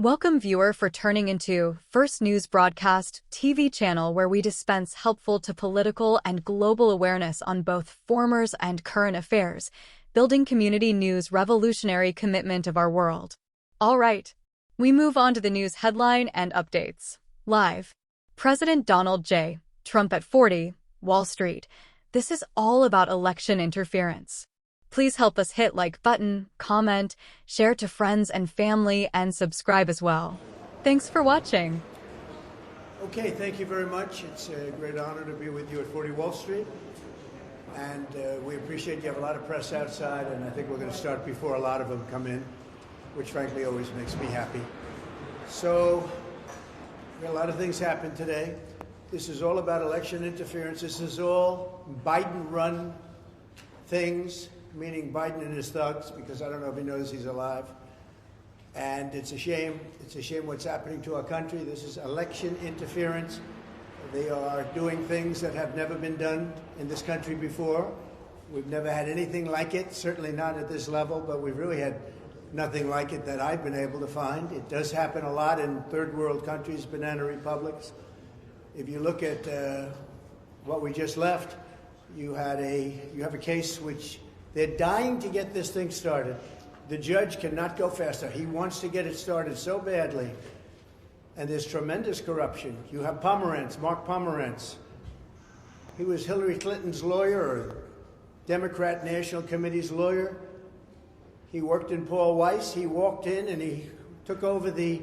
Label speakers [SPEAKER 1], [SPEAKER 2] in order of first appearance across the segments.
[SPEAKER 1] Welcome, viewer, for turning into First News Broadcast TV channel, where we dispense helpful to political and global awareness on both former and current affairs, building community news revolutionary commitment of our world. All right, we move on to the news headline and updates. Live. President Donald J. Trump at 40, Wall Street. This is all about election interference. Please help us hit like button, comment, share to friends and family, and subscribe as well. Thanks for watching.
[SPEAKER 2] Okay, thank you very much. It's a great honor to be with you at 40 Wall Street. And we appreciate you have a lot of press outside, and I think we're going to start before a lot of them come in, which frankly always makes me happy. So, a lot of things happened today. This is all about election interference. This is all Biden-run things, meaning Biden and his thugs, because I don't know if he knows he's alive. And it's a shame. It's a shame what's happening to our country. This is election interference. They are doing things that have never been done in this country before. We've never had anything like it, certainly not at this level, but we've really had nothing like it that I've been able to find. It does happen a lot in third world countries, banana republics. If you look at what we just left, you have a case which they're dying to get this thing started. The judge cannot go faster. He wants to get it started so badly. And there's tremendous corruption. You have Pomerantz, Mark Pomerantz. He was Hillary Clinton's lawyer, or Democrat National Committee's lawyer. He worked in Paul Weiss. He walked in and he took over the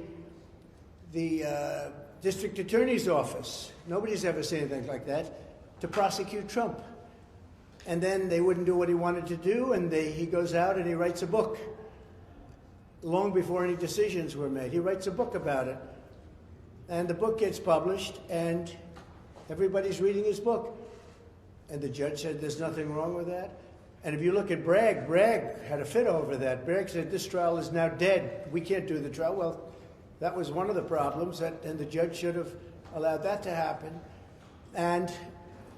[SPEAKER 2] district attorney's office. Nobody's ever seen anything like that, to prosecute Trump. And then they wouldn't do what he wanted to do, and he goes out and he writes a book. Long before any decisions were made, he writes a book about it. And the book gets published, and everybody's reading his book. And the judge said there's nothing wrong with that. And if you look at Bragg had a fit over that. Bragg said this trial is now dead. We can't do the trial. Well, that was one of the problems, and the judge should have allowed that to happen. And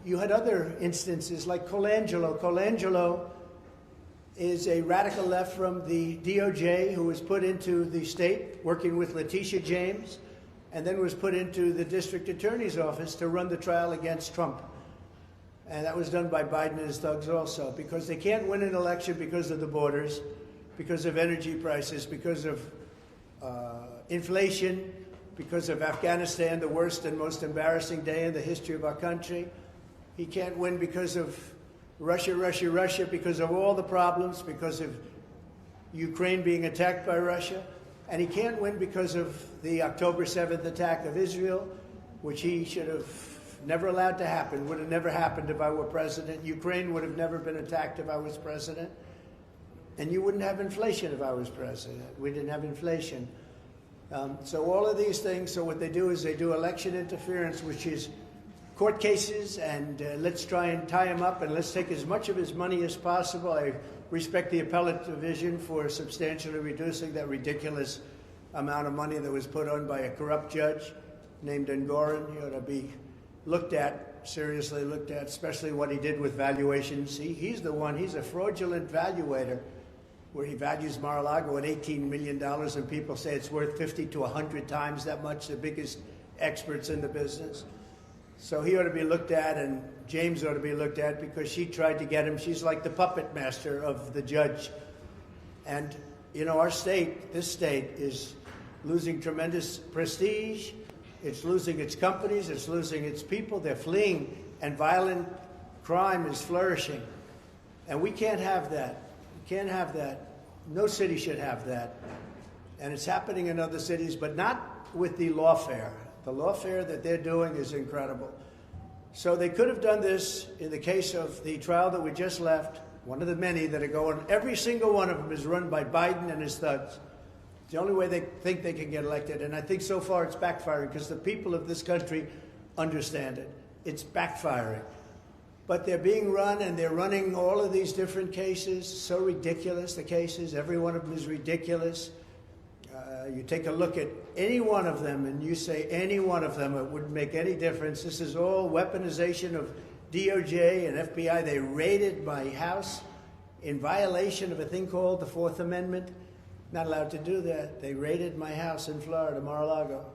[SPEAKER 2] you had other instances like Colangelo. Colangelo is a radical left from the DOJ who was put into the state working with Letitia James, and then was put into the district attorney's office to run the trial against Trump. And that was done by Biden and his thugs also, because they can't win an election because of the borders, because of energy prices, because of inflation, because of Afghanistan, the worst and most embarrassing day in the history of our country. He can't win because of Russia, because of all the problems, because of Ukraine being attacked by Russia. And he can't win because of the October 7th attack of Israel, which he should have never allowed to happen, would have never happened if I were president. Ukraine would have never been attacked if I was president. And you wouldn't have inflation if I was president. We didn't have inflation. So all of these things, so what they do is they do election interference, which is court cases, and let's try and tie him up, and let's take as much of his money as possible. I respect the appellate division for substantially reducing that ridiculous amount of money that was put on by a corrupt judge named Engoron. He ought to be looked at, seriously looked at, especially what he did with valuations. He's the one, he's a fraudulent valuator, where he values Mar-a-Lago at $18 million, and people say it's worth 50 to 100 times that much, the biggest experts in the business. So he ought to be looked at, and James ought to be looked at, because she tried to get him. She's like the puppet master of the judge. And, you know, our state, this state, is losing tremendous prestige. It's losing its companies. It's losing its people. They're fleeing, and violent crime is flourishing. And we can't have that. We can't have that. No city should have that. And it's happening in other cities, but not with the lawfare. The lawfare that they're doing is incredible. So they could have done this in the case of the trial that we just left, one of the many that are going. Every single one of them is run by Biden and his thugs. It's the only way they think they can get elected. And I think so far it's backfiring, because the people of this country understand it. It's backfiring. But they're being run, and they're running all of these different cases. So ridiculous, the cases. Every one of them is ridiculous. You take a look at any one of them, and you say any one of them, it wouldn't make any difference. This is all weaponization of DOJ and FBI. They raided my house in violation of a thing called the Fourth Amendment. Not allowed to do that. They raided my house in Florida, Mar-a-Lago.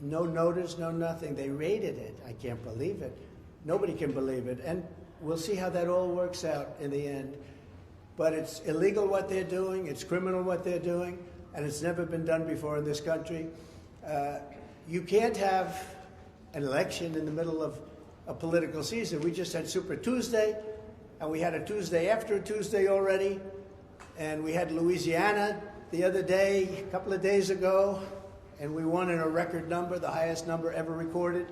[SPEAKER 2] No notice, no nothing. They raided it. I can't believe it. Nobody can believe it. And we'll see how that all works out in the end. But it's illegal what they're doing. It's criminal what they're doing. And it's never been done before in this country. You can't have an election in the middle of a political season. We just had Super Tuesday, and we had a Tuesday after a Tuesday already. And we had Louisiana the other day, a couple of days ago, and we won in a record number, the highest number ever recorded.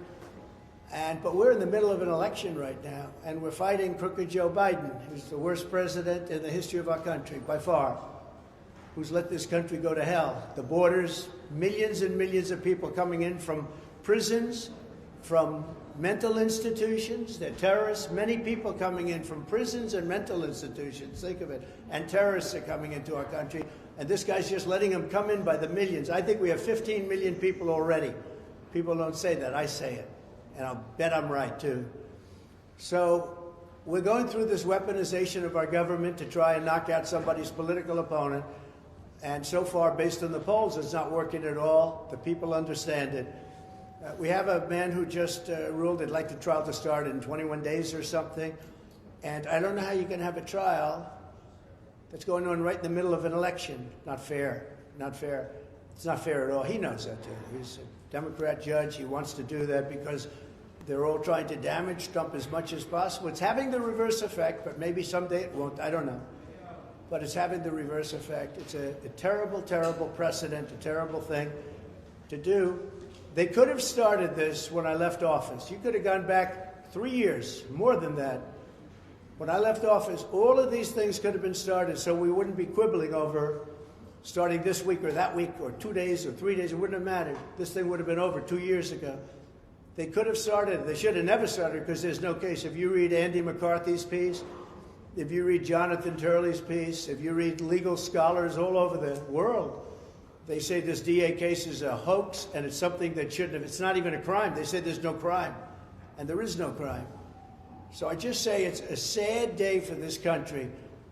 [SPEAKER 2] But we're in the middle of an election right now, and we're fighting crooked Joe Biden, who's the worst president in the history of our country, by far, who's let this country go to hell. The borders, millions and millions of people coming in from prisons, from mental institutions. They're terrorists. Many people coming in from prisons and mental institutions. Think of it. And terrorists are coming into our country. And this guy's just letting them come in by the millions. I think we have 15 million people already. People don't say that. I say it. And I'll bet I'm right, too. So we're going through this weaponization of our government to try and knock out somebody's political opponent. And so far, based on the polls, it's not working at all. The people understand it. We have a man who just ruled they'd like the trial to start in 21 days or something. And I don't know how you can have a trial that's going on right in the middle of an election. Not fair. Not fair. It's not fair at all. He knows that, too. He's a Democrat judge. He wants to do that because they're all trying to damage Trump as much as possible. It's having the reverse effect, but maybe someday it won't. I don't know. But it's having the reverse effect. It's a terrible, terrible precedent, a terrible thing to do. They could have started this when I left office. You could have gone back 3 years, more than that. When I left office, all of these things could have been started so we wouldn't be quibbling over starting this week or that week or 2 days or 3 days. It wouldn't have mattered. This thing would have been over 2 years ago. They could have started. They should have never started because there's no case. If you read Andy McCarthy's piece, if you read Jonathan Turley's piece, if you read legal scholars all over the world, they say this DA case is a hoax and it's something that shouldn't have. It's not even a crime. They say there's no crime, and there is no crime. So I just say it's a sad day for this country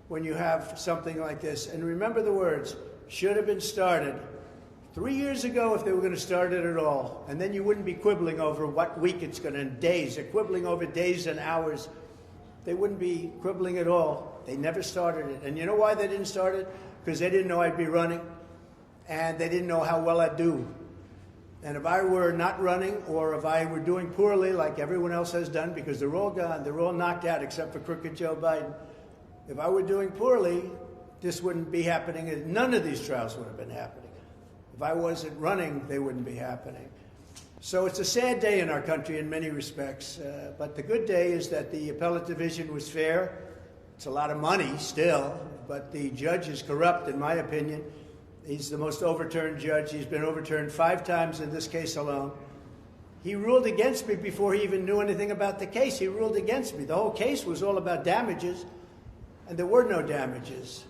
[SPEAKER 2] when you have something like this. And remember the words, should have been started 3 years ago if they were going to start it at all. And then you wouldn't be quibbling over what week it's going to, in days. They're quibbling over days and hours. They wouldn't be quibbling at all. They never started it. And you know why they didn't start it? Because they didn't know I'd be running. And they didn't know how well I'd do. And if I were not running, or if I were doing poorly like everyone else has done, because they're all gone, they're all knocked out except for crooked Joe Biden. If I were doing poorly, this wouldn't be happening. None of these trials would have been happening. If I wasn't running, they wouldn't be happening. So it's a sad day in our country in many respects. But the good day is that the appellate division was fair. It's a lot of money still, but the judge is corrupt, in my opinion. He's the most overturned judge. He's been overturned 5 times in this case alone. He ruled against me before he even knew anything about the case. He ruled against me. The whole case was all about damages, and there were no damages.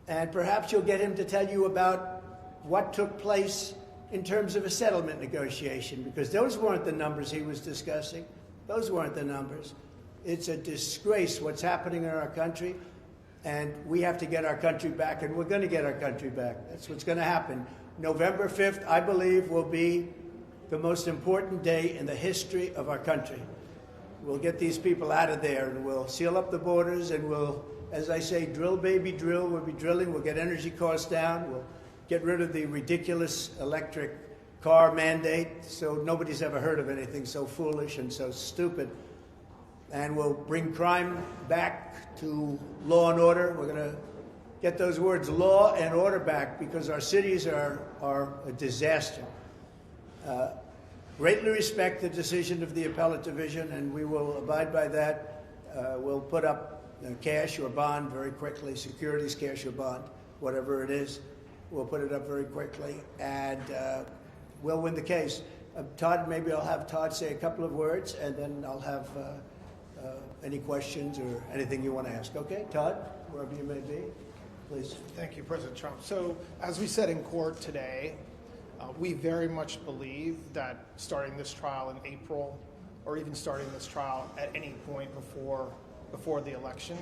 [SPEAKER 2] And perhaps you'll get him to tell you about what took place in terms of a settlement negotiation, because those weren't the numbers he was discussing. Those weren't the numbers. It's a disgrace what's happening in our country. And we have to get our country back, and we're going to get our country back. That's what's going to happen. November 5th, I believe, will be the most important day in the history of our country. We'll get these people out of there, and we'll seal up the borders, and we'll, as I say, drill, baby, drill. We'll be drilling. We'll get energy costs down. We'll get rid of the ridiculous electric car mandate, so nobody's ever heard of anything so foolish and so stupid. And we'll bring crime back to law and order. We're going to get those words law and order back because our cities are a disaster. Greatly respect the decision of the appellate division, and we will abide by that. We'll put up cash or bond very quickly, securities, cash or bond, whatever it is. We'll put it up very quickly, and we'll win the case. Todd, maybe I'll have Todd say a couple of words, and then I'll have any questions or anything you want to ask. Okay, Todd, wherever you may be, please.
[SPEAKER 3] Thank you, President Trump. So, as we said in court today, we very much believe that starting this trial in April, or even starting this trial at any point before the election,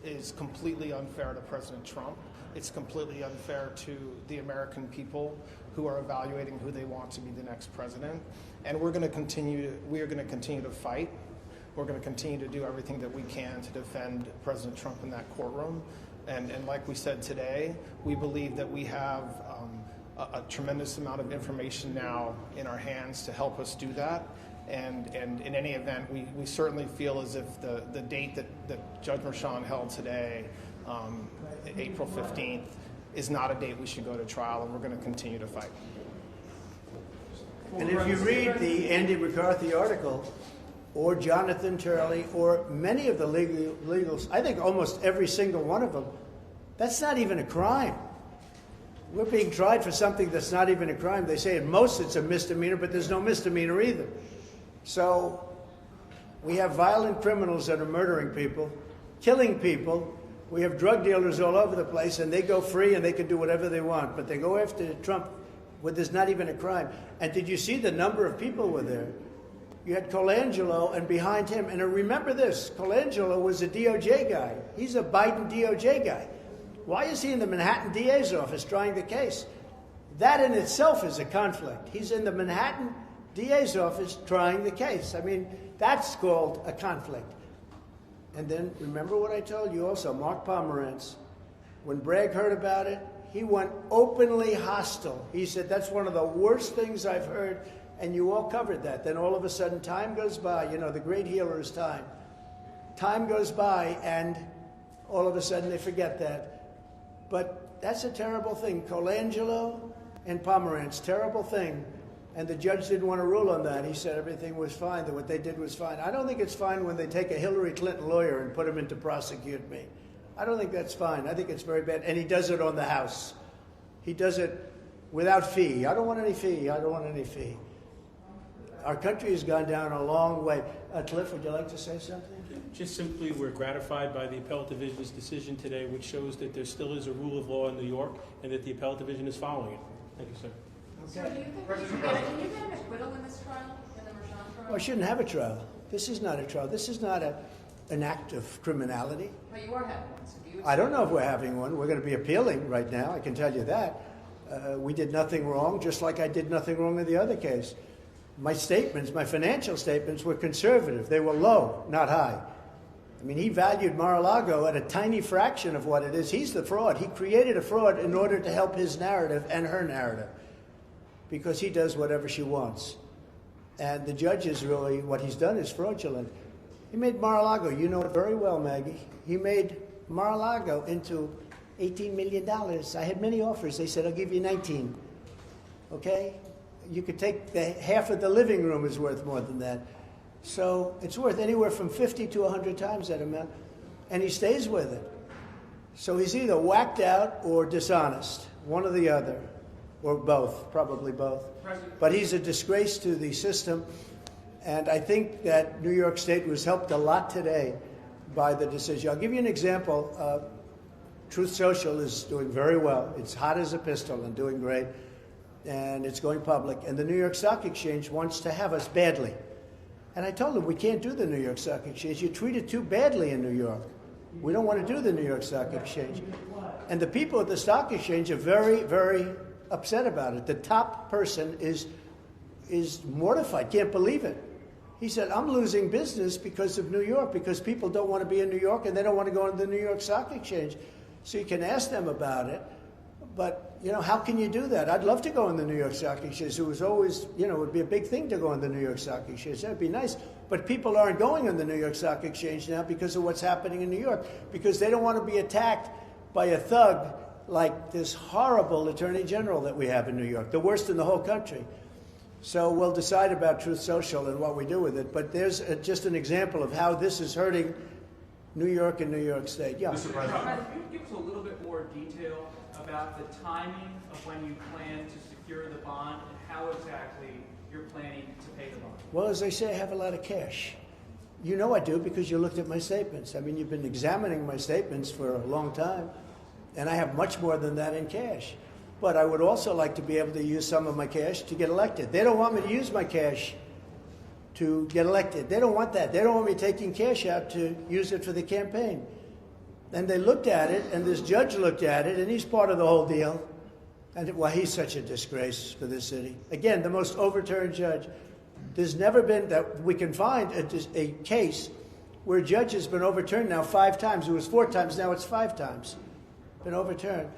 [SPEAKER 3] is completely unfair to President Trump. It's completely unfair to the American people who are evaluating who they want to be the next president. And we are going to continue to fight. We're going to continue to do everything that we can to defend President Trump in that courtroom. And like we said today, we believe that we have a tremendous amount of information now in our hands to help us do that. And in any event, we certainly feel as if the date that Judge Merchan held today, April 15th, is not a date we should go to trial, and we're going to continue to fight.
[SPEAKER 2] And if you read the Andy McCarthy article, or Jonathan Turley, or many of the legals, I think almost every single one of them, that's not even a crime. We're being tried for something that's not even a crime. They say at most it's a misdemeanor, but there's no misdemeanor either. So we have violent criminals that are murdering people, killing people. We have drug dealers all over the place, and they go free and they can do whatever they want. But they go after Trump when there's not even a crime. And did you see the number of people were there? You had Colangelo, and behind him, and remember this, Colangelo was a DOJ guy. He's a Biden DOJ guy. Why is he in the Manhattan DA's office trying the case? That in itself is a conflict. He's in the Manhattan DA's office trying the case. I mean, that's called a conflict. And then remember what I told you also, Mark Pomerantz, when Bragg heard about it, he went openly hostile. He said, that's one of the worst things I've heard, and you all covered that. Then all of a sudden, time goes by. You know, the great healer is time. Time goes by, and all of a sudden they forget that. But that's a terrible thing. Colangelo and Pomerantz, terrible thing. And the judge didn't want to rule on that. He said everything was fine, that what they did was fine. I don't think it's fine when they take a Hillary Clinton lawyer and put him in to prosecute me. I don't think that's fine. I think it's very bad. And he does it on the House. He does it without fee. I don't want any fee. I don't want any fee. Our country has gone down a long way. Cliff, would you like to say something?
[SPEAKER 4] Just simply, we're gratified by the Appellate Division's decision today, which shows that there still is a rule of law in New York and that the Appellate Division is following it. Thank you, sir.
[SPEAKER 5] So do you think can you get an acquittal in this trial, in the Merchan trial?
[SPEAKER 2] Well, I shouldn't have a trial. This is not a trial. This is not an act of criminality.
[SPEAKER 5] But you are having one, so do you
[SPEAKER 2] I don't know if we're having one. We're going to be appealing right now. I can tell you that. We did nothing wrong, just like I did nothing wrong in the other case. My statements, my financial statements, were conservative. They were low, not high. I mean, he valued Mar-a-Lago at a tiny fraction of what it is. He's the fraud. He created a fraud in order to help his narrative and her narrative, because he does whatever she wants. And the judge is really, what he's done is fraudulent. He made Mar-a-Lago, you know it very well, Maggie. He made Mar-a-Lago into $18 million. I had many offers. They said, I'll give you 19. Okay? You could take half of the living room is worth more than that. So it's worth anywhere from 50 to 100 times that amount. And he stays with it. So he's either whacked out or dishonest, one or the other, or both, probably both. But he's a disgrace to the system. And I think that New York State was helped a lot today by the decision. I'll give you an example. Truth Social is doing very well. It's hot as a pistol and doing great. And it's going public. And the New York Stock Exchange wants to have us badly. And I told them, we can't do the New York Stock Exchange. You treat it too badly in New York. We don't want to do the New York Stock Exchange. And the people at the Stock Exchange are very, very upset about it. The top person is mortified, can't believe it. He said, I'm losing business because of New York, because people don't want to be in New York and they don't want to go on the New York Stock Exchange. So you can ask them about it. But, you know, how can you do that? I'd love to go on the New York Stock Exchange. It was always, you know, it would be a big thing to go on the New York Stock Exchange. That would be nice. But people aren't going on the New York Stock Exchange now because of what's happening in New York, because they don't want to be attacked by a thug like this horrible Attorney General that we have in New York, the worst in the whole country. So we'll decide about Truth Social and what we do with it. But there's just an example of how this is hurting New York and New York State. Yeah.
[SPEAKER 6] Mr. President, can you give us a little bit more detail about the timing of when you plan to secure the bond and how exactly you're planning to pay the bond?
[SPEAKER 2] Well, as I say, I have a lot of cash. You know I do because you looked at my statements. I mean, you've been examining my statements for a long time, and I have much more than that in cash. But I would also like to be able to use some of my cash to get elected. They don't want me to use my cash to get elected. They don't want that. They don't want me taking cash out to use it for the campaign. And they looked at it, and this judge looked at it, and he's part of the whole deal. And, well, he's such a disgrace for this city. Again, the most overturned judge. There's never been, that we can find, a case where a judge has been overturned now 5 times. It was 4 times, now it's 5 times. Been overturned.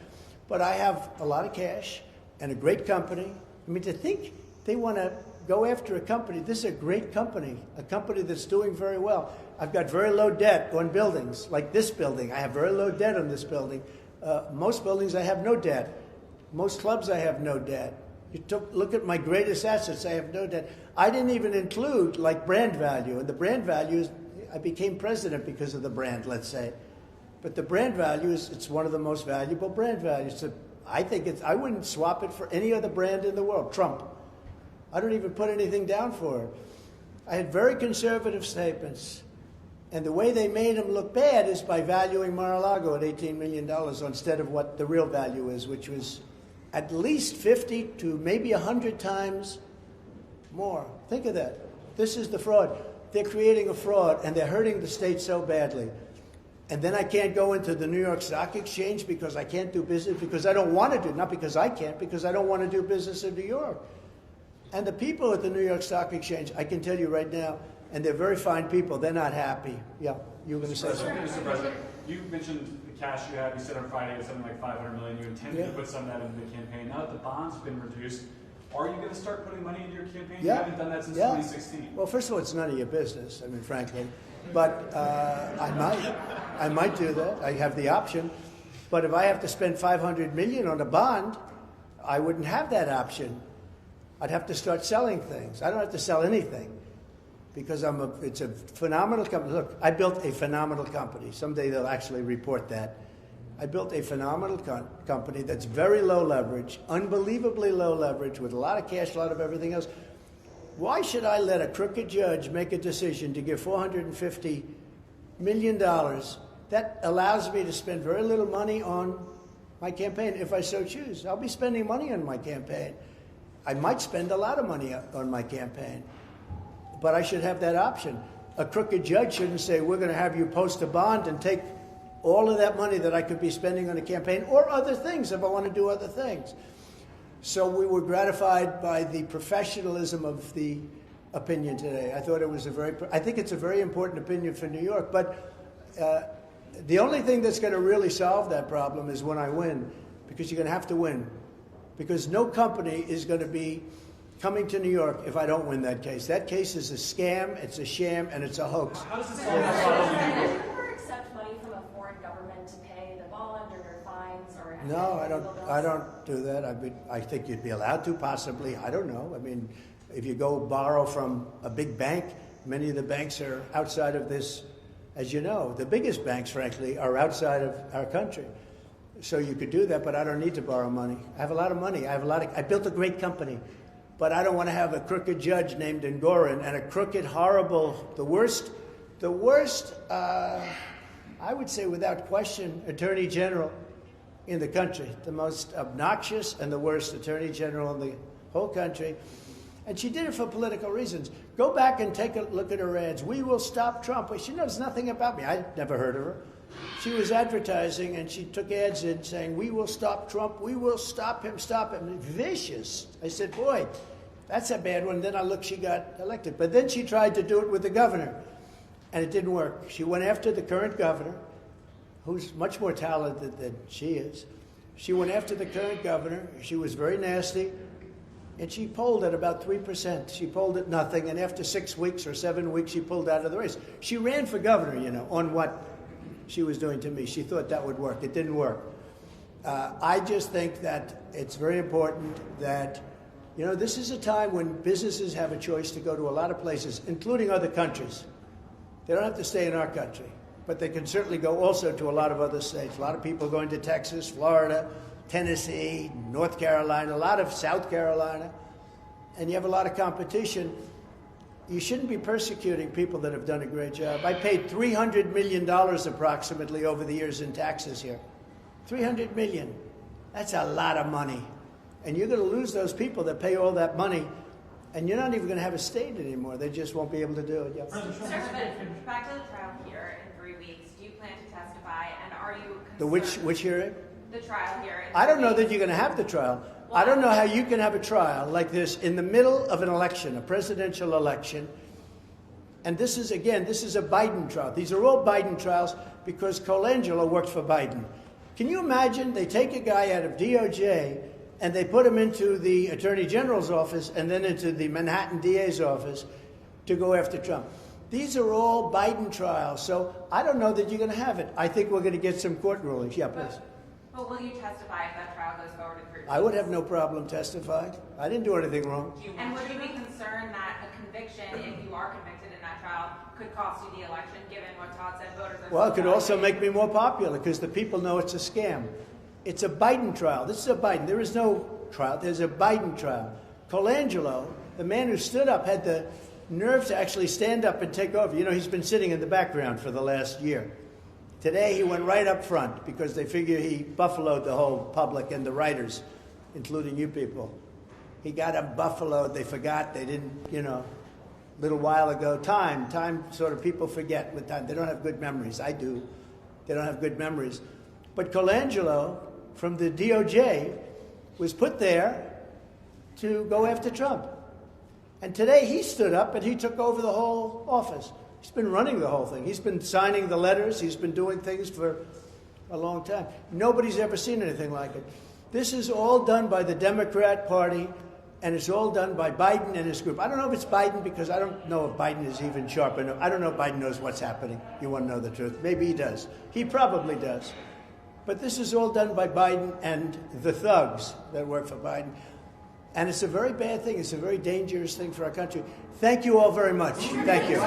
[SPEAKER 2] But I have a lot of cash and a great company. I mean, to think they want to go after a company, this is a great company, a company that's doing very well. I've got very low debt on buildings, like this building. I have very low debt on this building. Most buildings I have no debt. Most clubs I have no debt. Look at my greatest assets, I have no debt. I didn't even include like brand value. And the brand value is, I became president because of the brand, let's say. But the brand value is, it's one of the most valuable brand values. So I wouldn't swap it for any other brand in the world. Trump. I don't even put anything down for it. I had very conservative statements. And the way they made him look bad is by valuing Mar-a-Lago at $18 million instead of what the real value is, which was at least 50 to maybe 100 times more. Think of that. This is the fraud. They're creating a fraud, and they're hurting the state so badly. And then I can't go into the New York Stock Exchange because I can't do business, because I don't want to do, not because I can't, because I don't want to do business in New York. And the people at the New York Stock Exchange, I can tell you right now, and they're very fine people, they're not happy. Yeah, you were going to say something.
[SPEAKER 7] Mr. President, you mentioned the cash you have. You said on Friday it was something like $500 million. You intended to put some of that into the campaign. Now that the bond's been reduced, are you going to start putting money into your campaign? You haven't done that since 2016.
[SPEAKER 2] Well, first of all, it's none of your business, I mean, frankly. But I might do that. I have the option. But if I have to spend $500 million on a bond, I wouldn't have that option. I'd have to start selling things. I don't have to sell anything because it's a phenomenal company. Look, I built a phenomenal company. Someday they'll actually report that. I built a phenomenal company that's very low leverage, unbelievably low leverage, with a lot of cash, a lot of everything else. Why should I let a crooked judge make a decision to give $450 million that allows me to spend very little money on my campaign if I so choose? I'll be spending money on my campaign. I might spend a lot of money on my campaign, but I should have that option. A crooked judge shouldn't say, we're going to have you post a bond and take all of that money that I could be spending on a campaign or other things if I want to do other things. So we were gratified by the professionalism of the opinion today. I thought it was I think it's a very important opinion for New York, but the only thing that's going to really solve that problem is when I win, because you're going to have to win. Because no company is going to be coming to New York if I don't win that case. That case is a scam, it's a sham, and it's a hoax.
[SPEAKER 7] How does this solve that problem?
[SPEAKER 5] Would you ever accept money from a foreign government to pay the bond or their fines or?
[SPEAKER 2] No, I don't do that. I think you'd be allowed to, possibly. I don't know. I mean, if you go borrow from a big bank, many of the banks are outside of this. As you know, the biggest banks, frankly, are outside of our country. So you could do that, but I don't need to borrow money. I have a lot of money. I built a great company, but I don't want to have a crooked judge named Engoron and a crooked, horrible, the worst, I would say without question, Attorney General in the country, the most obnoxious and the worst Attorney General in the whole country. And she did it for political reasons. Go back and take a look at her ads. We will stop Trump. She knows nothing about me. I never heard of her. She was advertising, and she took ads in saying, we will stop Trump, we will stop him. Vicious. I said, boy, that's a bad one. Then I looked, she got elected. But then she tried to do it with the governor, and it didn't work. She went after the current governor, who's much more talented than she is. She went after the current governor. She was very nasty, and she polled at about 3%. She polled at nothing, and after 6 weeks or 7 weeks, she pulled out of the race. She ran for governor, on what she was doing to me. She thought that would work. It didn't work. I just think that it's very important that, this is a time when businesses have a choice to go to a lot of places, including other countries. They don't have to stay in our country, but they can certainly go also to a lot of other states. A lot of people going to Texas, Florida, Tennessee, North Carolina, a lot of South Carolina, and you have a lot of competition. You shouldn't be persecuting people that have done a great job. I paid $300 million approximately over the years in taxes here. $300 million. That's a lot of money. And you're going to lose those people that pay all that money, and you're not even going to have a state anymore. They just won't be able to do it. Yep.
[SPEAKER 8] Sir, but back to the trial here in 3 weeks. Do you plan to testify, and
[SPEAKER 5] are you concerned?
[SPEAKER 2] The which hearing?
[SPEAKER 5] The trial hearing.
[SPEAKER 2] I don't know that you're going to have the trial. I don't know how you can have a trial like this in the middle of an election, a presidential election. And this is a Biden trial. These are all Biden trials because Colangelo worked for Biden. Can you imagine they take a guy out of DOJ and they put him into the Attorney General's office and then into the Manhattan DA's office to go after Trump? These are all Biden trials. So I don't know that you're going to have it. I think we're going to get some court rulings. Yeah, please.
[SPEAKER 5] But will you testify if that trial goes forward in 30
[SPEAKER 2] I would have no problem testifying. I didn't do anything wrong.
[SPEAKER 5] And would you be concerned that a conviction, if you are convicted in that trial, could cost you the election, given what Todd said voters are...
[SPEAKER 2] Well, it could also make me more popular because the people know it's a scam. It's a Biden trial. This is a Biden. There is no trial. There's a Biden trial. Colangelo, the man who stood up, had the nerve to actually stand up and take over. You know, he's been sitting in the background for the last year. Today, he went right up front because they figure he buffaloed the whole public and the writers, including you people. He got them buffaloed. They forgot. They didn't, a little while ago. Time sort of people forget with time. They don't have good memories. I do. They don't have good memories. But Colangelo from the DOJ was put there to go after Trump. And today he stood up and he took over the whole office. He's been running the whole thing. He's been signing the letters. He's been doing things for a long time. Nobody's ever seen anything like it. This is all done by the Democrat Party, and it's all done by Biden and his group. I don't know if it's Biden because I don't know if Biden is even sharp enough. I don't know if Biden knows what's happening. You want to know the truth. Maybe he does. He probably does. But this is all done by Biden and the thugs that work for Biden. And it's a very bad thing. It's a very dangerous thing for our country. Thank you all very much. Thank you.